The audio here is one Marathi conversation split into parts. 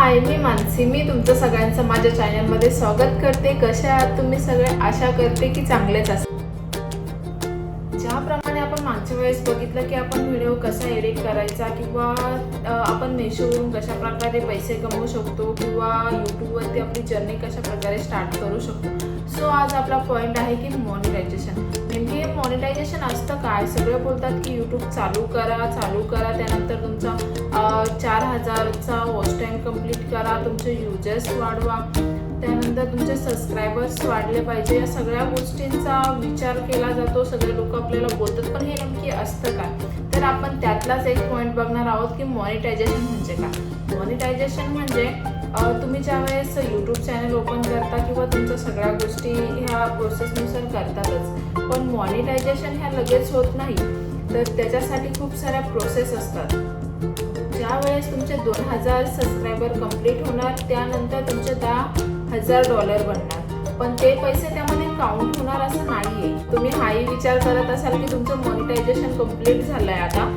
हाय, मी मानसी. मी तुमचं सगळ्यांचं माझ्या चॅनलमध्ये स्वागत करते. कसे आहात तुम्ही सगळे? आशा करते की चांगलेच असाल. ज्याप्रमाणे आपण मागच्या वेळेस बघितलं की आपण व्हिडिओ कसा एडिट करायचा किंवा आपण मेशोवरून कशा प्रकारे पैसे कमवू शकतो किंवा यूट्यूबवरती आपली जर्नी कशा प्रकारे स्टार्ट करू शकतो. सो आज आपला पॉईंट आहे की मॉनिटायझेशन. नेमकी मॉनिटायझेशन असतं काय? सगळे बोलतात की यूट्यूब चालू करा, त्यानंतर तुमचा 4000चा वॉच टाईम कंप्लीट करा, तुमचे युजर्स वाढवा, त्यानंतर तुमचे सबस्क्रायबर्स वाढले पाहिजे. या सगळ्या गोष्टींचा विचार केला जातो. सगळे लोक आपल्याला बोलतात, पण हे नेमकी असतं काय? तर आपण त्यातलाच एक पॉईंट बघणार आहोत की मॉनिटायझेशन म्हणजे काय. मॉनिटायझेशन म्हणजे तुम्ही ज्या वेळेस यूट्यूब चॅनल ओपन करता किंवा तुमच्या सगळ्या गोष्टी ह्या प्रोसेसनुसार करतातच, पण मॉनिटायझेशन ह्या लगेच होत नाही. तर त्याच्यासाठी खूप साऱ्या प्रोसेस असतात. ज्या वेळेस तुमचे 2000 सबस्क्रायबर कंप्लीट होणार, त्यानंतर तुमचे $10,000 बनणार. पण ते पैसे त्यामध्ये काउंट होणार असं नाहीये. तुम्ही हाही विचार करत असाल की तुमचं मॉनिटायझेशन कंप्लीट झालंय, आता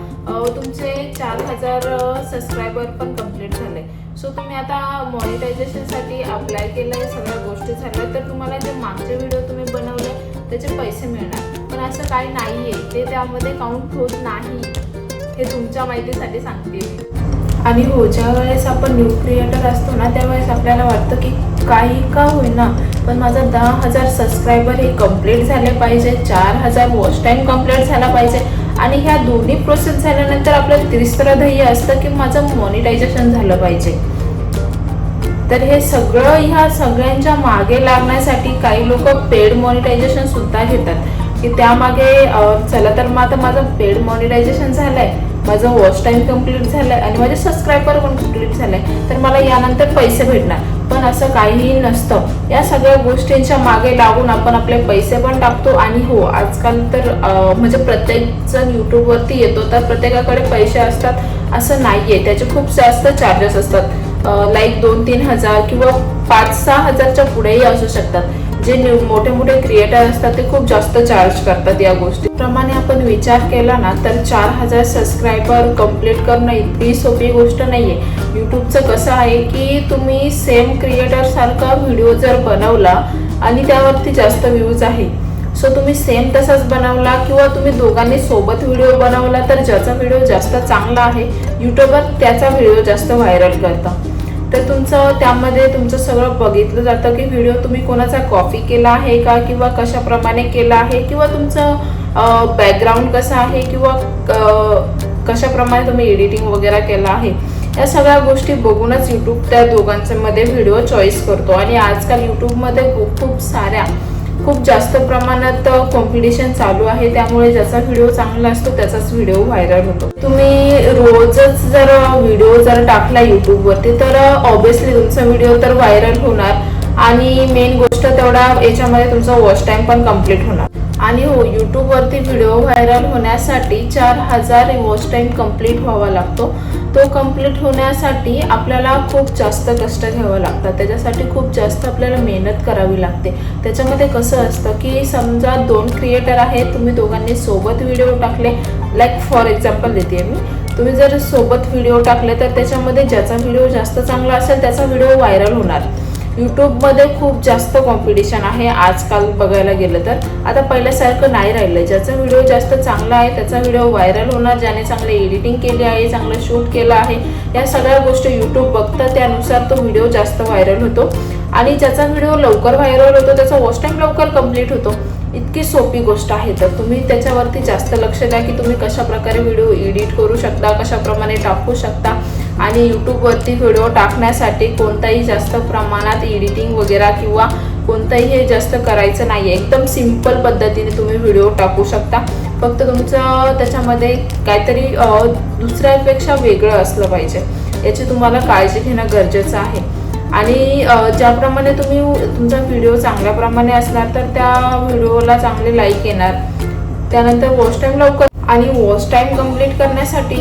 तुमचे 4000 सबस्क्रायबर पण कंप्लीट झाले. सो तुम्ही आता मॉनिटायझेशनसाठी अप्लाय केलंय, सगळ्या गोष्टी झाल्या, तर तुम्हाला जे मागचे व्हिडिओ तुम्ही बनवले त्याचे पैसे मिळणार. पण असं काही नाहीये, ते त्यामध्ये काउंट होत नाही. हे तुमच्या माहितीसाठी सांगते. आणि हो, ज्या वेळेस आपण न्यू क्रिएटर असतो ना, त्यावेळेस आपल्याला वाटतं की काही का होईना पण माझा 10,000 सबस्क्रायबर हे कंप्लीट झाले पाहिजे, 4000 वॉच टाईम कंप्लीट झाला पाहिजे. आणि ह्या दोन्ही प्रोसेस झाल्यानंतर आपलं तिसरं ध्येय असतं की माझं मॉनिटायझेशन झालं पाहिजे. तर हे सगळं, ह्या सगळ्यांच्या मागे लागण्यासाठी काही लोक पेड मॉनिटायझेशन सुद्धा घेतात की त्यामागे चला तर मग आता माझं पेड मॉनिटायझेशन झालंय, माझं वॉच टाईम कंप्लीट झालंय आणि माझे सबस्क्रायबर पण कंप्लीट झालंय, तर मला यानंतर पैसे भेटणार. पण असं काहीही नसतं. या सगळ्या गोष्टींच्या मागे लागून आपण आपले पैसे पण टाकतो. आणि हो, आजकाल तर म्हणजे प्रत्येक जण यूट्यूबवरती येतो, तर प्रत्येकाकडे पैसे असतात असं नाहीये. त्याचे खूप जास्त चार्जेस असतात, लाईक 2-3 हजार किंवा 5-6 हजारच्या पुढेही असू शकतात. जे मोठे मोठे क्रिएटर असतात ते खूप जास्त चार्ज करतात या गोष्टीप्रमाणे. आपण विचार केला ना, तर 4000 सबस्क्रायबर कंप्लीट करणं इतकी सोपी गोष्ट नाहीये. यूट्यूबचं कसं आहे की तुम्ही सेम क्रिएटर सारखा व्हिडिओ जर बनवला आणि त्यावरती जास्त व्ह्यूज आहे, सो तुम्ही सेम तसाच बनवला किंवा तुम्ही दोघांनी सोबत व्हिडिओ बनवला, तर ज्याचा व्हिडिओ जास्त चांगला आहे यूट्यूबर त्याचा व्हिडिओ जास्त व्हायरल करतं. तर त्यामध्ये तुमचं सगळं बघितलं जातं की व्हिडिओ तुम्ही कोणाचा कॉपी केला आहे का, किंवा कशाप्रमाणे केला आहे, किंवा तुमचं बॅकग्राऊंड कसं आहे, किंवा कशाप्रमाणे तुम्ही एडिटिंग वगैरे केला आहे. या सगळ्या गोष्टी बघूनच यूट्यूब त्या दोघांच्या मध्ये व्हिडिओ चॉईस करतो. आणि आजकाल यूट्यूबमध्ये खूप जास्त प्रमाणात कॉम्पिटिशन चालू आहे, त्यामुळे ज्याचा व्हिडिओ चांगला असतो त्याचाच व्हिडिओ व्हायरल होतो. तुम्ही रोजच जर व्हिडिओ जर टाकला यूट्यूबवरती, तर ऑब्विसली तुमचा व्हिडिओ तर व्हायरल होणार आणि मेन गोष्ट तेवढा याच्यामध्ये तुमचा वॉच टाईम पण कंप्लीट होणार. आणि हो, यूट्यूबवरती व्हिडिओ व्हायरल होण्यासाठी 4000 वॉच टाईम कंप्लीट व्हावा लागतो. तो कंप्लीट होण्यासाठी आपल्याला खूप जास्त कष्ट घ्यावं लागतात. त्याच्यासाठी खूप जास्त आपल्याला मेहनत करावी लागते. त्याच्यामध्ये कसं असतं की समजा 2 क्रिएटर आहेत, तुम्ही दोघांनी सोबत व्हिडिओ टाकले, लाईक फॉर एक्झाम्पल देते मी. तुम्ही जर सोबत व्हिडिओ टाकले तर त्याच्यामध्ये ज्याचा व्हिडिओ जास्त चांगला असेल त्याचा व्हिडिओ व्हायरल होणार. यूट्यूबमध्ये खूप जास्त कॉम्पिटिशन आहे आजकाल बघायला गेलं तर. आता पहिल्यासारखं नाही राहिलं. ज्याचा व्हिडिओ जास्त चांगला आहे त्याचा व्हिडिओ व्हायरल होणार, ज्याने चांगले एडिटिंग केली आहे, चांगलं शूट केलं आहे, या सगळ्या गोष्टी यूट्यूब बघतं, त्यानुसार तो व्हिडिओ जास्त व्हायरल होतो. आणि ज्याचा व्हिडिओ लवकर व्हायरल होतो त्याचा वॉच टाईम लवकर कंप्लीट होतो. इतकी सोपी गोष्ट आहे. तर तुम्ही त्याच्यावरती जास्त लक्ष द्या की तुम्ही कशा प्रकारे व्हिडिओ एडिट करू शकता, कशाप्रमाणे टाकू शकता. आणि यूट्यूबवरती व्हिडिओ टाकण्यासाठी कोणताही जास्त प्रमाणात एडिटिंग वगैरे किंवा कोणताही हे जास्त करायचं नाही आहे. एकदम सिम्पल पद्धतीने तुम्ही व्हिडिओ टाकू शकता. फक्त तुमचं त्याच्यामध्ये काहीतरी दुसऱ्यापेक्षा वेगळं असलं पाहिजे, याची तुम्हाला काळजी घेणं गरजेचं आहे. आणि ज्याप्रमाणे तुमचा व्हिडिओ चांगल्या प्रमाणे असणार तर त्या व्हिडिओला चांगले लाईक येणार. त्यानंतर वॉच टाईम लवकर. आणि वॉच टाईम कंप्लीट करण्यासाठी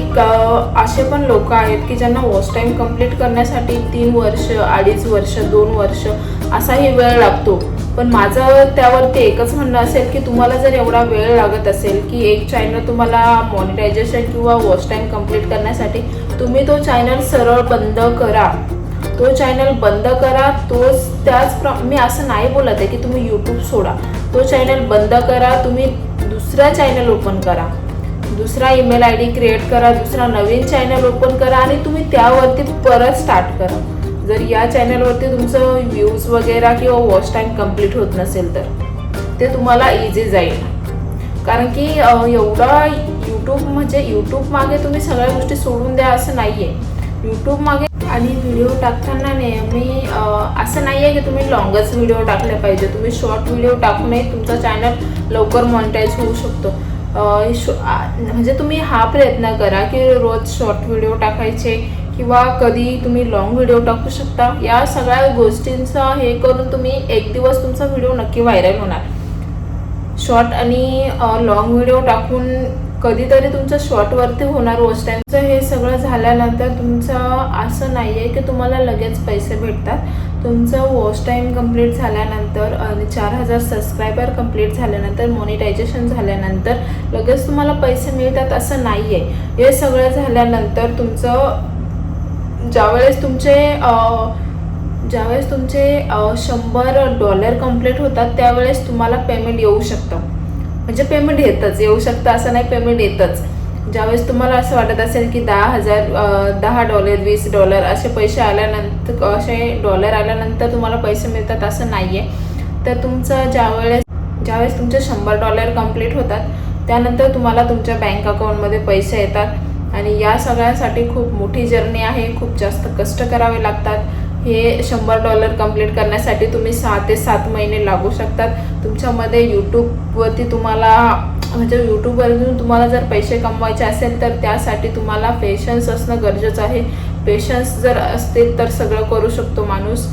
असे पण लोक आहेत की ज्यांना वॉच टाईम कंप्लीट करण्यासाठी 3 वर्ष, 2.5 वर्ष, 2 वर्ष असाही वेळ लागतो. पण माझं त्यावरती एकच म्हणणं असेल की तुम्हाला जर एवढा वेळ लागत असेल की एक चॅनल तुम्हाला मॉनिटायझेशन किंवा वॉच टाईम कंप्लीट करण्यासाठी, तुम्ही तो चॅनल सरळ बंद करा. तो चॅनल बंद करा. मी असं नाही बोलत आहे की तुम्ही यूट्यूब सोडा. तो चॅनल बंद करा, तुम्ही दुसरा चॅनल ओपन करा, दुसरा ईमेल आय डी क्रिएट करा, दुसरा नवीन चॅनल ओपन करा आणि तुम्ही त्यावरती परत स्टार्ट करा. जर या चॅनलवरती तुमचं व्ह्यूज वगैरे किंवा वॉच टाईम कंप्लीट होत नसेल तर ते तुम्हाला इझी जाईल. कारण की एवढा यूट्यूब मागे तुम्ही सगळ्या गोष्टी सोडून द्या असं नाही आहे. यूट्यूब मागे आणि व्हिडिओ टाकताना नेहमी असं नाही आहे की तुम्ही लॉंगच व्हिडिओ टाकले पाहिजे. तुम्ही शॉर्ट व्हिडिओ टाकूनही तुमचा चॅनल लवकर मॉनिटाईज होऊ शकतो. म्हणजे तुम्ही हा प्रयत्न करा की रोज शॉर्ट व्हिडिओ टाकायचे किंवा कधी तुम्ही लॉंग व्हिडिओ टाकू शकता. या सगळ्या गोष्टींचा हे करून तुम्ही एक दिवस तुमचा व्हिडिओ नक्की व्हायरल होणार. शॉर्ट आणि लॉंग व्हिडिओ टाकून कधीतरी तुमचं शॉर्टवरती होणार वॉच टाईमचं. हे सगळं झाल्यानंतर तुमचं असं नाही आहे की तुम्हाला लगेच पैसे भेटतात. तुमचं वॉच टाईम कंप्लीट झाल्यानंतर आणि 4000 सबस्क्रायबर कंप्लीट झाल्यानंतर, मॉनिटायझेशन झाल्यानंतर लगेच तुम्हाला पैसे मिळतात असं नाही आहे. हे सगळं झाल्यानंतर तुमचं ज्यावेळेस तुमचे $100 कंप्लीट होतात त्यावेळेस तुम्हाला पेमेंट येऊ शकतं. म्हणजे पेमेंट येऊ शकतं असं नाही, पेमेंट येतच. ज्यावेळेस तुम्हाला असं वाटत असेल की $10,000, $20 असे पैसे आल्यानंतर, असे डॉलर आल्यानंतर तुम्हाला पैसे मिळतात असं नाही आहे. तर तुमचं ज्यावेळेस तुमचे $100 कंप्लीट होतात त्यानंतर तुम्हाला तुमच्या बँक अकाउंटमध्ये पैसे येतात. आणि या सगळ्यासाठी खूप मोठी जर्नी आहे, खूप जास्त कष्ट करावे लागतात. हे $100 कंप्लीट करण्यासाठी तुम्ही 6 ते 7 महिने लागू शकतात. तुमच्यामध्ये यूट्यूबवरती तुम्हाला जर पैसे कमवायचे असेल तर त्यासाठी तुम्हाला पेशन्स असणं गरजेचं आहे. पेशन्स जर असतील तर सगळं करू शकतो माणूस.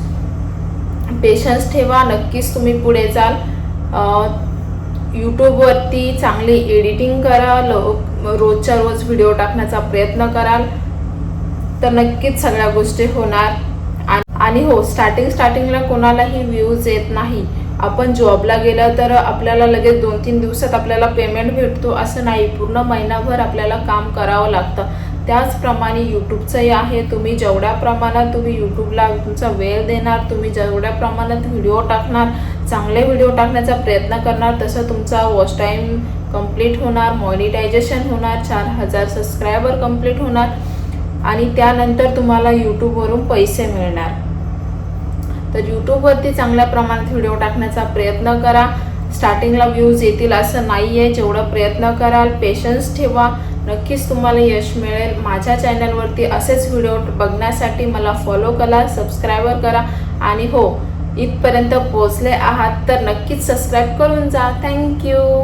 पेशन्स ठेवा, नक्कीच तुम्ही पुढे जाल. यूट्यूबवरती चांगली एडिटिंग करा, रोजच्या रोज व्हिडिओ टाकण्याचा प्रयत्न कराल तर नक्कीच सगळ्या गोष्टी होणार. आणि हो, स्टार्टिंगला कोणालाही व्ह्यूज येत नाही. आपण जॉबला गेलं तर आपल्याला लगेच 2-3 दिवसात आपल्याला पेमेंट भेटतो असं नाही. पूर्ण महिनाभर आपल्याला काम करावं लागतं. त्याचप्रमाणे यूट्यूबचंही आहे. तुम्ही जेवढ्या प्रमाणात तुम्ही यूट्यूबला तुमचा वेळ देणार, तुम्ही जेवढ्या प्रमाणात व्हिडिओ टाकणार, चांगले व्हिडिओ टाकण्याचा प्रयत्न करणार, तसं तुमचा वॉच टाईम कंप्लीट होणार, मॉनिटायझेशन होणार, 4000 सबस्क्रायबर कंप्लीट होणार आणि त्यानंतर तुम्हाला यूट्यूबवरून पैसे मिळणार. तर यूट्यूबवरती चांगल्या प्रमाणात व्हिडिओ टाकण्याचा प्रयत्न करा. स्टार्टिंगला व्ह्यूज येतील असं नाही आहे. जेवढा प्रयत्न कराल, पेशन्स ठेवा, नक्कीच तुम्हाला यश मिळेल. माझ्या चॅनलवरती असेच व्हिडिओ बघण्यासाठी मला फॉलो करा, सबस्क्रायबर करा. आणि हो, इथपर्यंत पोहोचले आहात तर नक्कीच सबस्क्राईब करून जा. थँक्यू.